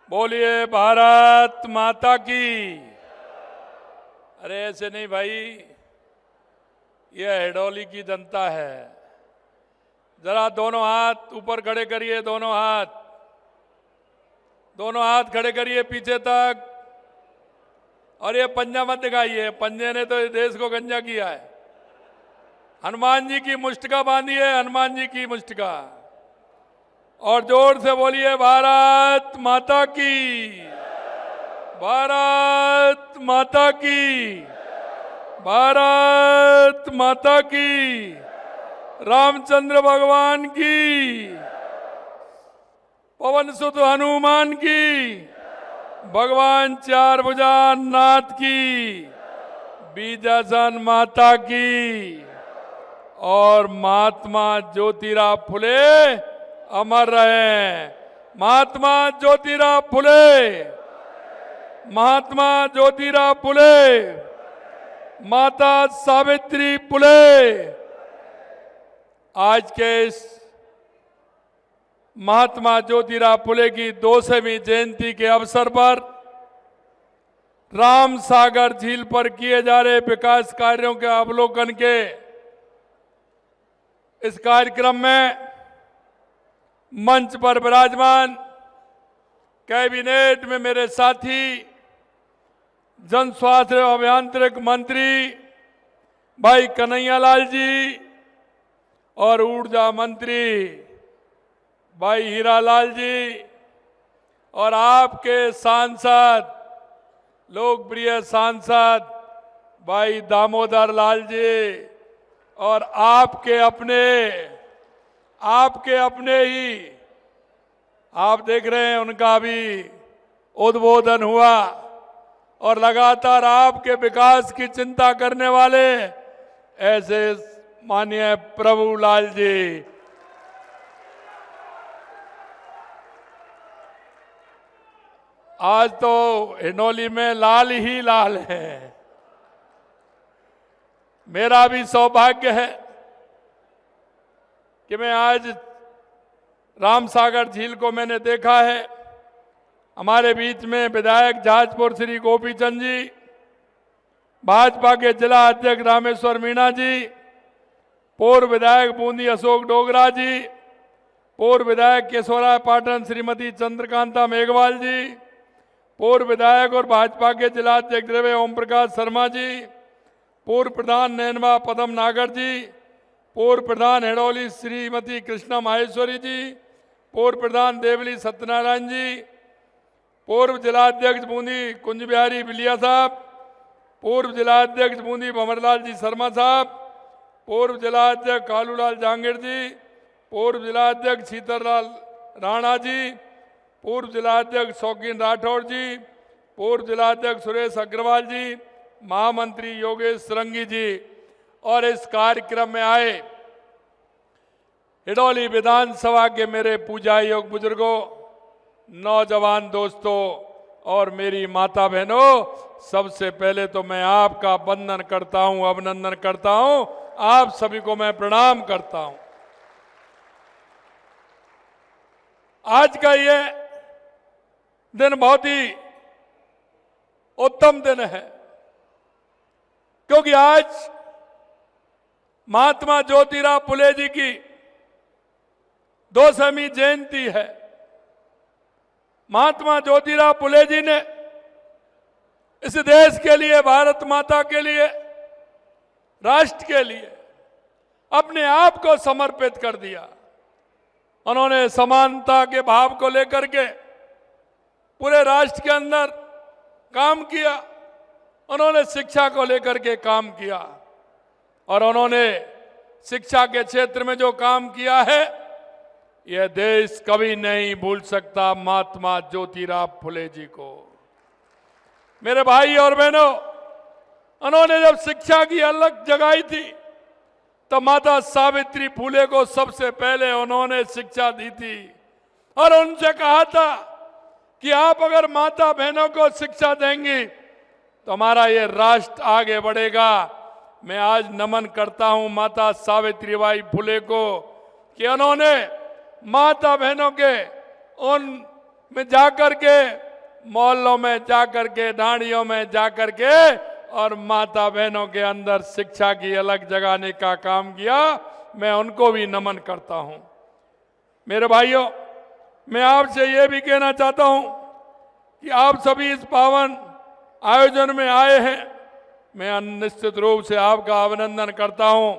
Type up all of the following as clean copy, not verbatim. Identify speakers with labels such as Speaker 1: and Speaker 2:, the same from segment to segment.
Speaker 1: बोलिए भारत माता की। अरे ऐसे नहीं भाई, ये हिडौली की जनता है। जरा दोनों हाथ ऊपर खड़े करिए, दोनों हाथ खड़े करिए पीछे तक। और ये पंजा मत दिखाइए, पंजे ने तो इस देश को गंजा किया है। हनुमान जी की मुष्टिका बांधिए, हनुमान जी की मुष्टिका, और जोर से बोलिए भारत माता की, भारत माता की, भारत माता की, रामचंद्र भगवान की, पवन सुत हनुमान की, भगवान चार भुजा नाथ की, बीजासन माता की, और महात्मा ज्योतिराव फुले अमर रहे। महात्मा ज्योतिराव फुले, महात्मा ज्योतिराव फुले, माता सावित्री फुले। आज के इस महात्मा ज्योतिराव फुले की 200वीं जयंती के अवसर पर राम सागर झील पर किए जा रहे विकास कार्यों के अवलोकन के इस कार्यक्रम में मंच पर विराजमान कैबिनेट में मेरे साथी जन स्वास्थ्य एवं अभियांत्रिक मंत्री भाई कन्हैयालाल जी और ऊर्जा मंत्री भाई हीरालाल जी, और आपके सांसद, लोकप्रिय सांसद भाई दामोदर लाल जी, और आपके अपने ही आप देख रहे हैं, उनका भी उद्बोधन हुआ। और लगातार आपके विकास की चिंता करने वाले ऐसे माननीय प्रभुलाल जी, आज तो हिंडौली में लाल ही लाल है। मेरा भी सौभाग्य है कि मैं आज रामसागर झील को मैंने देखा है। हमारे बीच में विधायक जहाजपुर श्री गोपीचंद जी, भाजपा के जिला अध्यक्ष रामेश्वर मीणा जी, पूर्व विधायक बूंदी अशोक डोगरा जी, पूर्व विधायक केशवराय पाटन श्रीमती चंद्रकांता मेघवाल जी, पूर्व विधायक और भाजपा के जिला अध्यक्ष द्रव्य ओम प्रकाश शर्मा जी, पूर्व प्रधान नैनवा पदम नागर जी, पूर्व प्रधान हिडौली श्रीमती कृष्णा माहेश्वरी जी, पूर्व प्रधान देवली सत्यनारायण जी, पूर्व जिलाध्यक्ष बूंदी कुंज बिहारी बिलिया साहब, पूर्व जिलाध्यक्ष बूंदी भंवरलाल जी शर्मा साहब, पूर्व जिलाध्यक्ष कालूलाल जांगीर जी, पूर्व जिलाध्यक्ष शीतललाल राणा जी, पूर्व जिलाध्यक्ष शौकीन राठौर जी, पूर्व जिलाध्यक्ष सुरेश अग्रवाल जी, महामंत्री योगेश सरंगी जी, और इस कार्यक्रम में आए हिडौली विधानसभा के मेरे पूजा योग बुजुर्गों, नौजवान दोस्तों और मेरी माता बहनों, सबसे पहले तो मैं आपका वंदन करता हूं, अभिनंदन करता हूं। आप सभी को मैं प्रणाम करता हूं। आज का ये दिन बहुत ही उत्तम दिन है, क्योंकि आज महात्मा ज्योतिराव फुले जी की 200वीं जयंती है। महात्मा ज्योतिराव फुले जी ने इस देश के लिए, भारत माता के लिए, राष्ट्र के लिए अपने आप को समर्पित कर दिया। उन्होंने समानता के भाव को लेकर के पूरे राष्ट्र के अंदर काम किया। उन्होंने शिक्षा को लेकर के काम किया, और उन्होंने शिक्षा के क्षेत्र में जो काम किया है, यह देश कभी नहीं भूल सकता महात्मा ज्योतिराव फुले जी को। मेरे भाई और बहनों, उन्होंने जब शिक्षा की अलग जगाई थी, तो माता सावित्री फुले को सबसे पहले उन्होंने शिक्षा दी थी, और उनसे कहा था कि आप अगर माता बहनों को शिक्षा देंगी तो हमारा ये राष्ट्र आगे बढ़ेगा। मैं आज नमन करता हूं माता सावित्रीबाई फुले को कि उन्होंने माता बहनों के उन में जाकर के, मोहल्लों में जाकर के, ढाणियों में जाकर के और माता बहनों के अंदर शिक्षा की अलग जगाने का काम किया। मैं उनको भी नमन करता हूं। मेरे भाइयों, मैं आपसे ये भी कहना चाहता हूं कि आप सभी इस पावन आयोजन में आए हैं। मैं निश्चित रूप से आपका अभिनंदन करता हूं।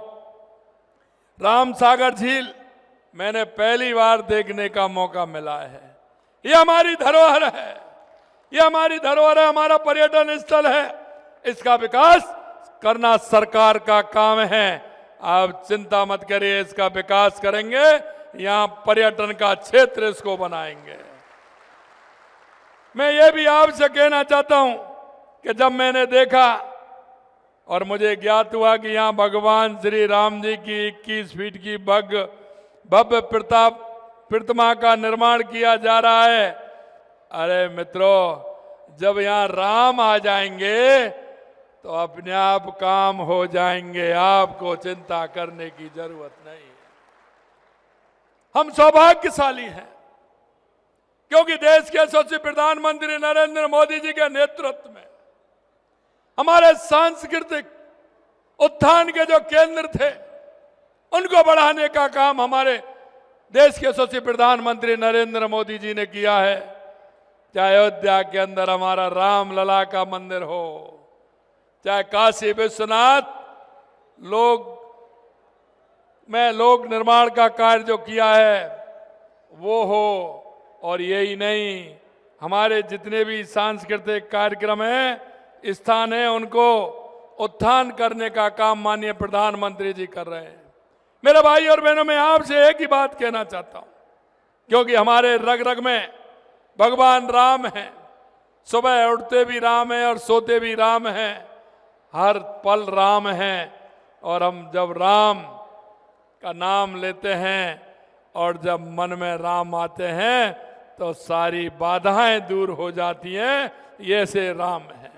Speaker 1: राम सागर झील मैंने पहली बार देखने का मौका मिला है। ये हमारी धरोहर है, ये हमारी धरोहर है, हमारा पर्यटन स्थल है। इसका विकास करना सरकार का काम है। आप चिंता मत करिए, इसका विकास करेंगे, यहां पर्यटन का क्षेत्र इसको बनाएंगे। मैं ये भी आपसे कहना चाहता हूं कि जब मैंने देखा और मुझे ज्ञात हुआ कि यहां भगवान श्री राम जी की 21 फीट की भव्य प्रतिमा का निर्माण किया जा रहा है। अरे मित्रों, जब यहां राम आ जाएंगे तो अपने आप काम हो जाएंगे, आपको चिंता करने की जरूरत नहीं है। हम सौभाग्यशाली हैं क्योंकि देश के यशस्वी प्रधानमंत्री नरेंद्र मोदी जी के नेतृत्व में हमारे सांस्कृतिक उत्थान के जो केंद्र थे उनको बढ़ाने का काम हमारे देश के यशस्वी प्रधानमंत्री नरेंद्र मोदी जी ने किया है। चाहे अयोध्या के अंदर हमारा राम लला का मंदिर हो, चाहे काशी विश्वनाथ लोक निर्माण का कार्य जो किया है वो हो, और यही नहीं, हमारे जितने भी सांस्कृतिक कार्यक्रम हैं, स्थान है, उनको उत्थान करने का काम माननीय प्रधानमंत्री जी कर रहे हैं। मेरे भाई और बहनों, मैं आपसे एक ही बात कहना चाहता हूं, क्योंकि हमारे रग रग में भगवान राम है। सुबह उठते भी राम है और सोते भी राम है, हर पल राम है। और हम जब राम का नाम लेते हैं और जब मन में राम आते हैं तो सारी बाधाएं दूर हो जाती हैं। ये से राम है।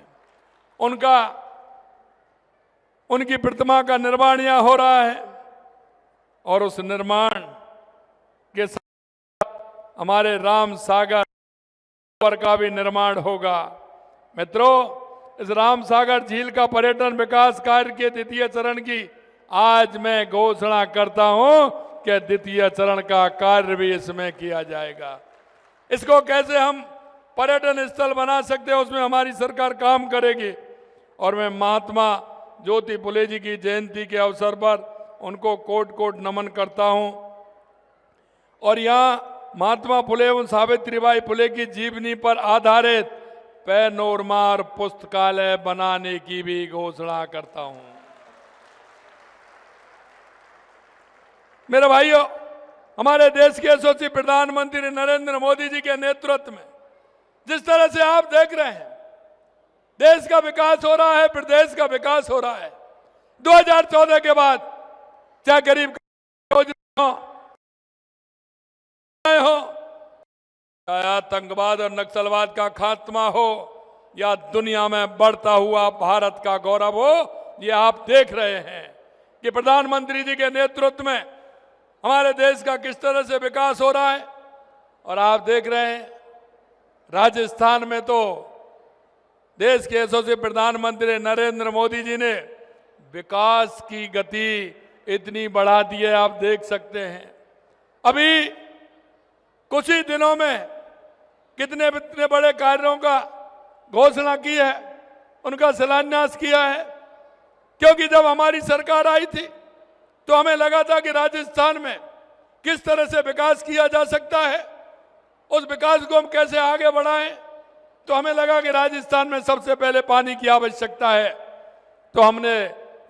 Speaker 1: उनकी प्रतिमा का निर्माण यहाँ हो रहा है और उस निर्माण के साथ हमारे राम सागर का भी निर्माण होगा। मित्रों, इस राम सागर झील का पर्यटन विकास कार्य के द्वितीय चरण की आज मैं घोषणा करता हूं कि द्वितीय चरण का कार्य भी इसमें किया जाएगा। इसको कैसे हम पर्यटन स्थल बना सकते हैं, उसमें हमारी सरकार काम करेगी। और मैं महात्मा ज्योति फुले जी की जयंती के अवसर पर उनको कोट कोट नमन करता हूं। और यहाँ महात्मा फुले एवं सावित्रीबाई फुले की जीवनी पर आधारित पैनोरमा पुस्तकालय बनाने की भी घोषणा करता हूं। मेरे भाइयों, हमारे देश के यशस्वी प्रधानमंत्री नरेंद्र मोदी जी के नेतृत्व में जिस तरह से आप देख रहे हैं, देश का विकास हो रहा है, प्रदेश का विकास हो रहा है। 2014 के बाद चाहे गरीब योजना हो, चाहे आतंकवाद और नक्सलवाद का खात्मा हो, या दुनिया में बढ़ता हुआ भारत का गौरव हो, ये आप देख रहे हैं कि प्रधानमंत्री जी के नेतृत्व में हमारे देश का किस तरह से विकास हो रहा है। और आप देख रहे हैं राजस्थान में तो देश के यशस्वी प्रधानमंत्री नरेंद्र मोदी जी ने विकास की गति इतनी बढ़ा दी है, आप देख सकते हैं। अभी कुछ ही दिनों में कितने बड़े कार्यों का घोषणा की है, उनका शिलान्यास किया है। क्योंकि जब हमारी सरकार आई थी तो हमें लगा था कि राजस्थान में किस तरह से विकास किया जा सकता है, उस विकास को हम कैसे आगे बढ़ाएं। तो हमें लगा कि राजस्थान में सबसे पहले पानी की आवश्यकता है। तो हमने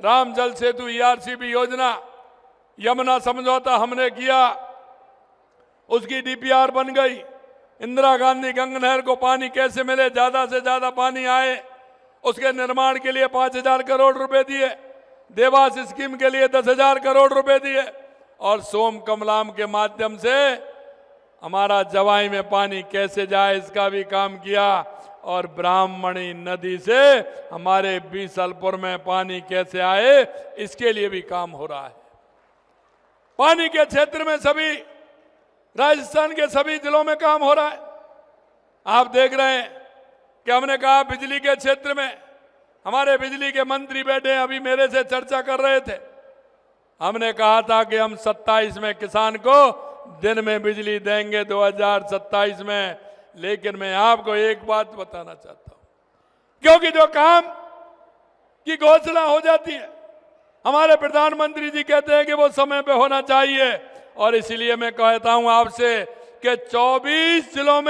Speaker 1: राम जल सेतु ERCP योजना, यमुना समझौता हमने किया, उसकी DPR बन गई। इंदिरा गांधी गंगा नहर को पानी कैसे मिले, ज्यादा से ज्यादा पानी आए, उसके निर्माण के लिए 5,000 करोड़ रुपए दिए। देवास स्कीम के लिए 10,000 करोड़ रुपए दिए। और सोम कमलाम के माध्यम से हमारा जवाई में पानी कैसे जाए, इसका भी काम किया। और ब्राह्मणी नदी से हमारे बीसलपुर में पानी कैसे आए, इसके लिए भी काम हो रहा है। पानी के क्षेत्र में सभी राजस्थान के सभी जिलों में काम हो रहा है। आप देख रहे हैं कि हमने कहा बिजली के क्षेत्र में हमारे बिजली के मंत्री बैठे अभी मेरे से चर्चा कर रहे थे। हमने कहा था कि हम 27 में किसान को दिन में बिजली देंगे 2027 में। लेकिन मैं आपको एक बात बताना चाहता हूं, क्योंकि जो काम की घोषणा हो जाती है हमारे प्रधानमंत्री जी कहते हैं कि वो समय पे होना चाहिए, और इसलिए मैं कहता हूं आपसे कि 24 जिलों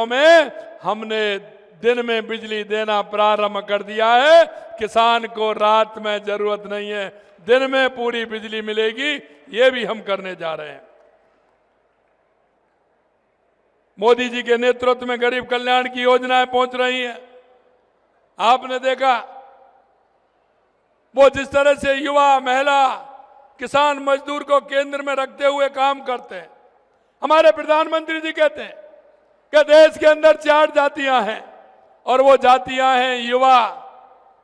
Speaker 1: में हमने दिन में बिजली देना प्रारंभ कर दिया है। किसान को रात में जरूरत नहीं है, दिन में पूरी बिजली मिलेगी, ये भी हम करने जा रहे हैं। मोदी जी के नेतृत्व में गरीब कल्याण की योजनाएं पहुंच रही हैं। आपने देखा वो जिस तरह से युवा, महिला, किसान, मजदूर को केंद्र में रखते हुए काम करते हैं। हमारे प्रधानमंत्री जी कहते हैं कि देश के अंदर 4 जातियां हैं, और वो जातियां हैं युवा,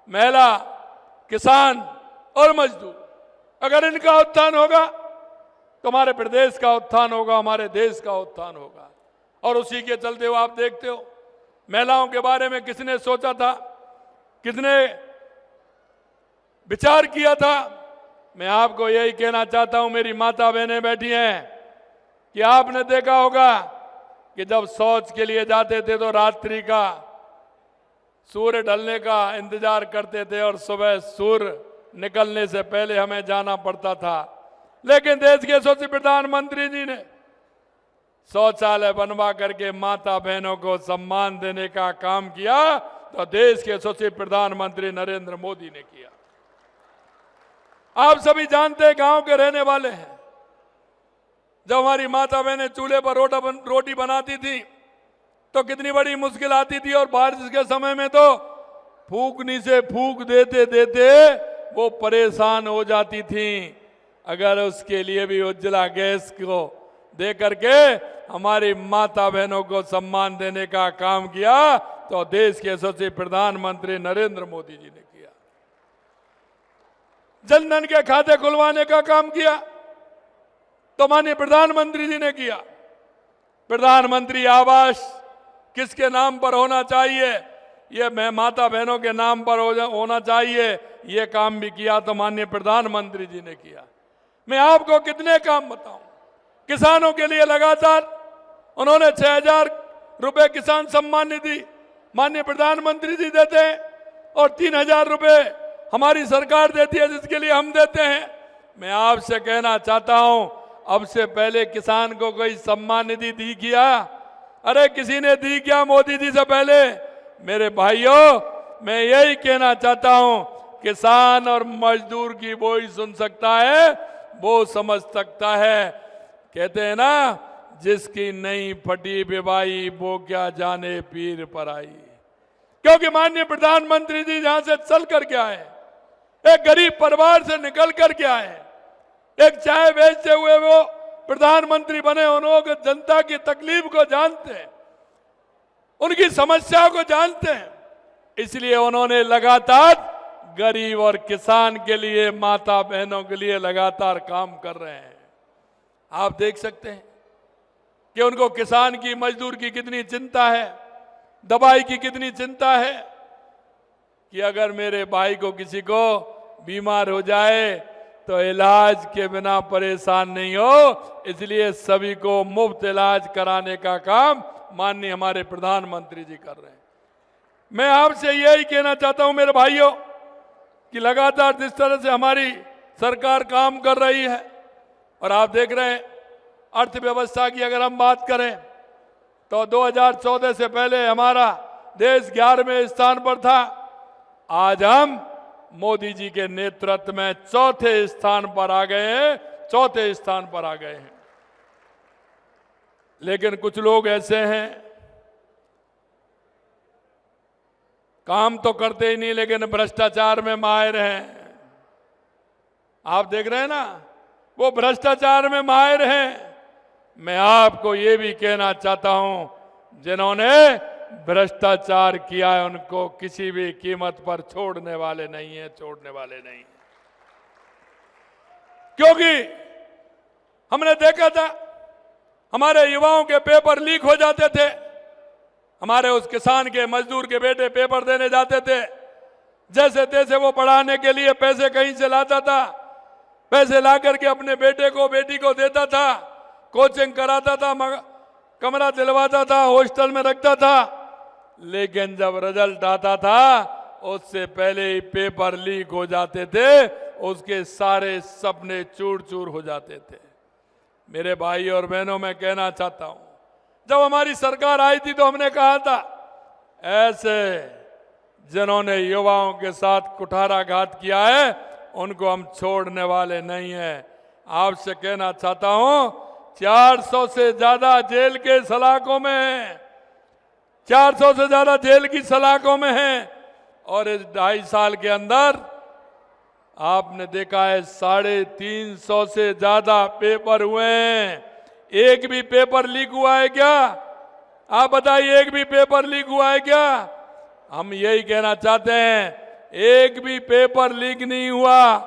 Speaker 1: महिला, किसान और मजदूर। अगर इनका उत्थान होगा तो हमारे प्रदेश का उत्थान होगा, हमारे देश का उत्थान होगा। और उसी के चलते हुए आप देखते हो महिलाओं के बारे में किसने सोचा था, किसने विचार किया था। मैं आपको यही कहना चाहता हूं, मेरी माता बहनें बैठी हैं, कि आपने देखा होगा कि जब शौच के लिए जाते थे तो रात्रि का सूर्य ढलने का इंतजार करते थे और सुबह सूर्य निकलने से पहले हमें जाना पड़ता था। लेकिन देश के यशस्वी प्रधानमंत्री जी ने शौचालय बनवा करके माता बहनों को सम्मान देने का काम किया, तो देश के यशस्वी प्रधानमंत्री नरेंद्र मोदी ने किया। आप सभी जानते हैं, गांव के रहने वाले हैं, जब हमारी माता बहनें चूल्हे पर रोटी बनाती थी तो कितनी बड़ी मुश्किल आती थी, और बारिश के समय में तो फूकनी से फूक देते देते वो परेशान हो जाती थी। अगर उसके लिए भी उज्ज्वला गैस को दे करके हमारी माता बहनों को सम्मान देने का काम किया, तो देश के यशस्वी प्रधानमंत्री नरेंद्र मोदी जी ने किया। जन धन के खाते खुलवाने का काम किया तो माननीय प्रधानमंत्री जी ने किया। प्रधानमंत्री आवास किसके नाम पर होना चाहिए, ये मैं माता बहनों के नाम पर होना चाहिए, ये काम भी किया तो माननीय प्रधानमंत्री जी ने किया। मैं आपको कितने काम बताऊं। किसानों के लिए लगातार उन्होंने 6,000 रुपए किसान सम्मान निधि माननीय प्रधानमंत्री जी देते हैं, और 3,000 रुपए हमारी सरकार देती है, जिसके लिए हम देते हैं। मैं आपसे कहना चाहता हूं, अब से पहले किसान को कोई सम्मान निधि दी क्या? अरे किसी ने दी क्या मोदी जी से पहले? मेरे भाइयों, मैं यही कहना चाहता हूं, किसान और मजदूर की वो ही सुन सकता है, वो समझ सकता है। कहते हैं ना, जिसकी नहीं फटी विवाही वो क्या जाने पीर पर आई। क्योंकि माननीय प्रधानमंत्री जी जहां से चल करके आए, एक गरीब परिवार से निकल करके आए, एक चाय बेचते हुए वो प्रधानमंत्री बने। उन्होंने जनता की तकलीफ को जानते हैं, उनकी समस्याओं को जानते हैं, इसलिए उन्होंने लगातार गरीब और किसान के लिए, माता बहनों के लिए लगातार काम कर रहे हैं। आप देख सकते हैं कि उनको किसान की, मजदूर की कितनी चिंता है, दवाई की कितनी चिंता है, कि अगर मेरे भाई को किसी को बीमार हो जाए तो इलाज के बिना परेशान नहीं हो। इसलिए सभी को मुफ्त इलाज कराने का काम माननीय हमारे प्रधानमंत्री जी कर रहे हैं। मैं आपसे यही कहना चाहता हूं मेरे भाइयों, कि लगातार जिस तरह से हमारी सरकार काम कर रही है, और आप देख रहे हैं अर्थव्यवस्था की अगर हम बात करें तो 2014 से पहले हमारा देश 11वें स्थान पर था। आज हम मोदी जी के नेतृत्व में 4थे स्थान पर आ गए हैं, 4थे स्थान पर आ गए हैं। लेकिन कुछ लोग ऐसे हैं, काम तो करते ही नहीं लेकिन भ्रष्टाचार में माहिर हैं। आप देख रहे हैं ना, वो भ्रष्टाचार में माहिर हैं। मैं आपको ये भी कहना चाहता हूं, जिन्होंने भ्रष्टाचार किया है उनको किसी भी कीमत पर छोड़ने वाले नहीं है, छोड़ने वाले नहीं। क्योंकि हमने देखा था हमारे युवाओं के पेपर लीक हो जाते थे। हमारे उस किसान के, मजदूर के बेटे पेपर देने जाते थे, जैसे तैसे वो पढ़ाने के लिए पैसे कहीं से लाता था, पैसे ला करके अपने बेटे को, बेटी को देता था, कोचिंग कराता था, कमरा दिलवाता था, हॉस्टल में रखता था। लेकिन जब रिजल्ट आता था उससे पहले ही पेपर लीक हो जाते थे, उसके सारे सपने चूर चूर हो जाते थे। मेरे भाई और बहनों, मैं कहना चाहता हूं, जब हमारी सरकार आई थी तो हमने कहा था ऐसे जिन्होंने युवाओं के साथ कुठाराघात किया है उनको हम छोड़ने वाले नहीं हैं। आपसे कहना चाहता हूं, 400 से ज्यादा जेल के सलाखों में हैं, 400 से ज्यादा जेल की सलाखों में हैं, और इस 2.5 साल के अंदर आपने देखा है 350 से ज्यादा पेपर हुए हैं। एक भी पेपर लीक हुआ है क्या? आप बताइए, एक भी पेपर लीक हुआ है क्या? हम यही कहना चाहते हैं, एक भी पेपर लीक नहीं हुआ।